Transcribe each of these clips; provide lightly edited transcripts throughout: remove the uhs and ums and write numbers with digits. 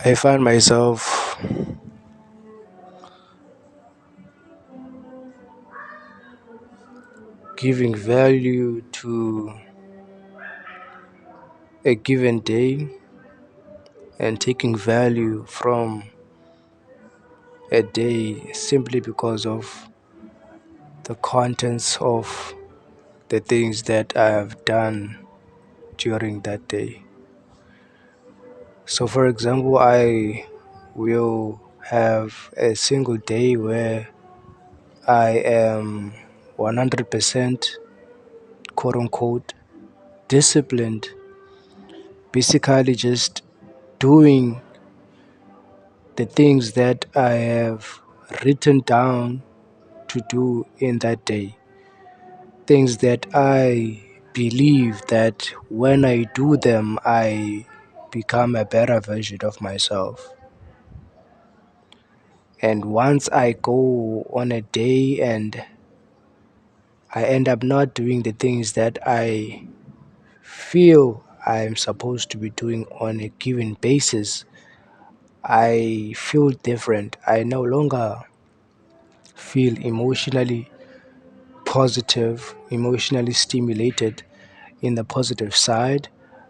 I find myself giving value to a given day and taking value from a day simply because of the contents of the things that I have done during that day. So, for example, I will have a single day where I am 100% quote unquote disciplined, basically just doing the things that I have written down to do in that day. Things that I believe that when I do them, I become a better version of myself. And once I go on a day and I end up not doing the things that I feel I'm supposed to be doing on a given basis, I feel different. I no longer feel emotionally positive, emotionally stimulated in the positive side.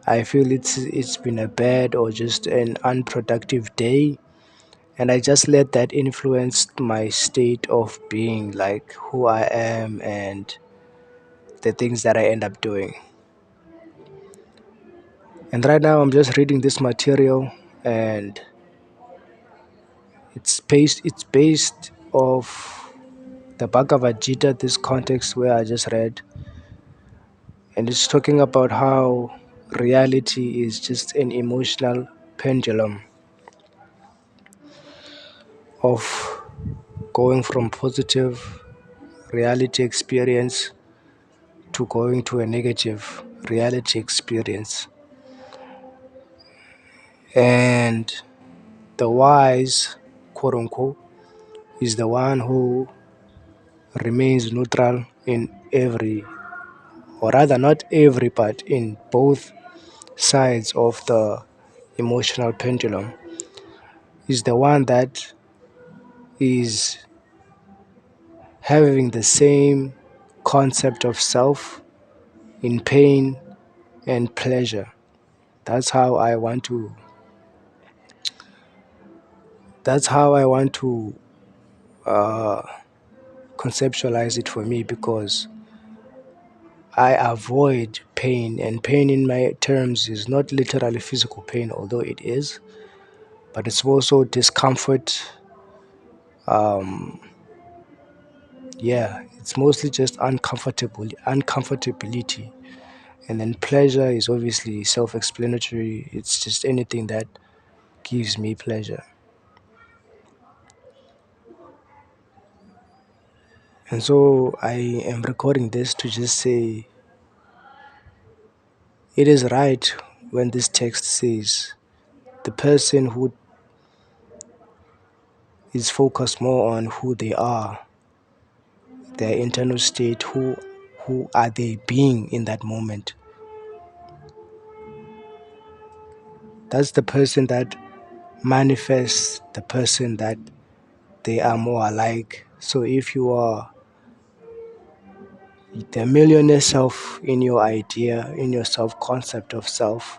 I feel it's been a bad or just an unproductive day, and I just let that influence my state of being, like who I am and the things that I end up doing. And right now I'm just reading this material, and it's based off the Bhagavad Gita, this context where I just read, and it's talking about how reality is just an emotional pendulum of going from positive reality experience to going to a negative reality experience. And the wise, quote unquote, is the one who remains neutral in every, or rather not every, but in both sides of the emotional pendulum, is the one that is having the same concept of self in pain and pleasure. That's how I want to that's how I want to uh, conceptualize it for me, because I avoid pain, and pain in my terms is not literally physical pain, although it is, but it's also discomfort. Um, yeah, it's mostly just uncomfortability, and then pleasure is obviously self-explanatory. It's just anything that gives me pleasure. And so I am recording this to just say it is right when this text says the person who is focused more on who they are, their internal state, who are they being in that moment. That's the person that manifests the person that they are more alike. So if you are the millionaire self in your idea, in your self concept of self,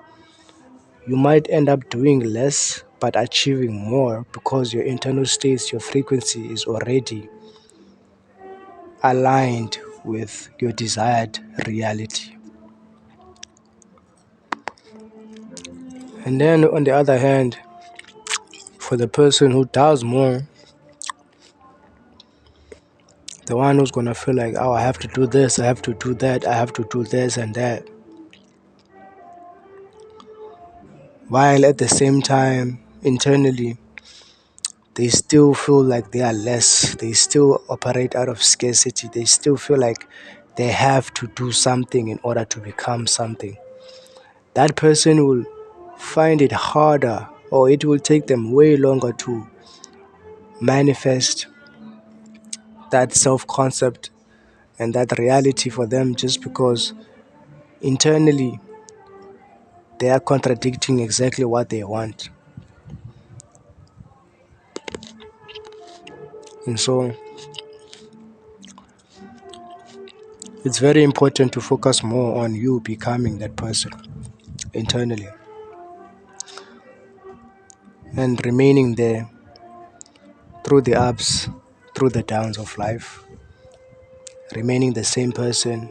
you might end up doing less but achieving more, because your internal states, your frequency is already aligned with your desired reality. And then on the other hand, for the person who does more, the one who's gonna feel like, oh, I have to do this, I have to do that, I have to do this and that, while at the same time internally they still feel like they are less, they still operate out of scarcity, they still feel like they have to do something in order to become something. That person will find it harder, or it will take them way longer to manifest that self-concept and that reality for them, just because internally they are contradicting exactly what they want. And so it's very important to focus more on you becoming that person internally and remaining there through the ups, through the downs of life, remaining the same person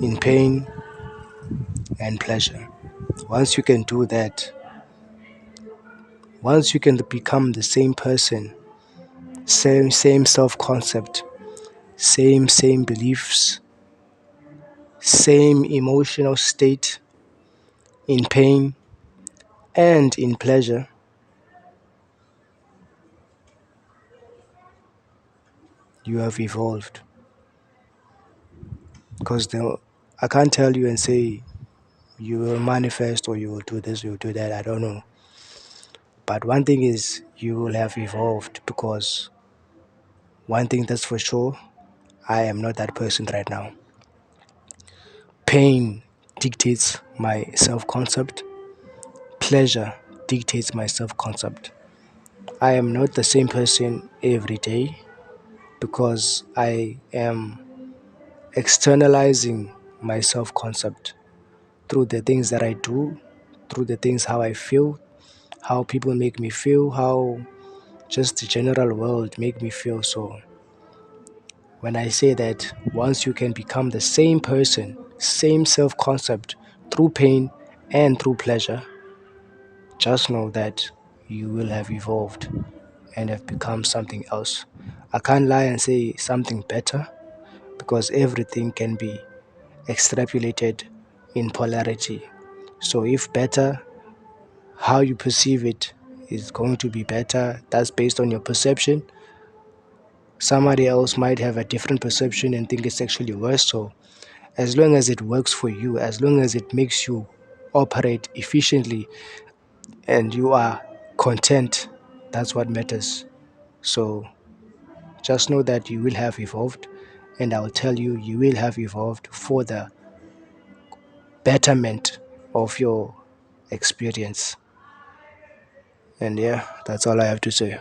in pain and pleasure. Once you can do that, once you can become the same person, same self-concept, same beliefs, same emotional state in pain and in pleasure, you have evolved. Because I can't tell you and say you will manifest or you will do this, you will do that. I don't know. But one thing is you will have evolved, because one thing that's for sure, I am not that person right now. Pain dictates my self concept, pleasure dictates my self concept. I am not the same person every day because I am externalizing my self concept through the things that I do, through the things how I feel, how people make me feel, how just the general world make me feel. So when I say that once you can become the same person, same self concept through pain and through pleasure, just know that you will have evolved and have become something else. I can't lie and say something better, because everything can be extrapolated in polarity. So if better, how you perceive it is going to be better, that's based on your perception. Somebody else might have a different perception and think it's actually worse. So as long as it works for you, as long as it makes you operate efficiently and you are content, that's what matters. So just know that you will have evolved, and I'll tell you, you will have evolved for the betterment of your experience. And yeah, that's all I have to say.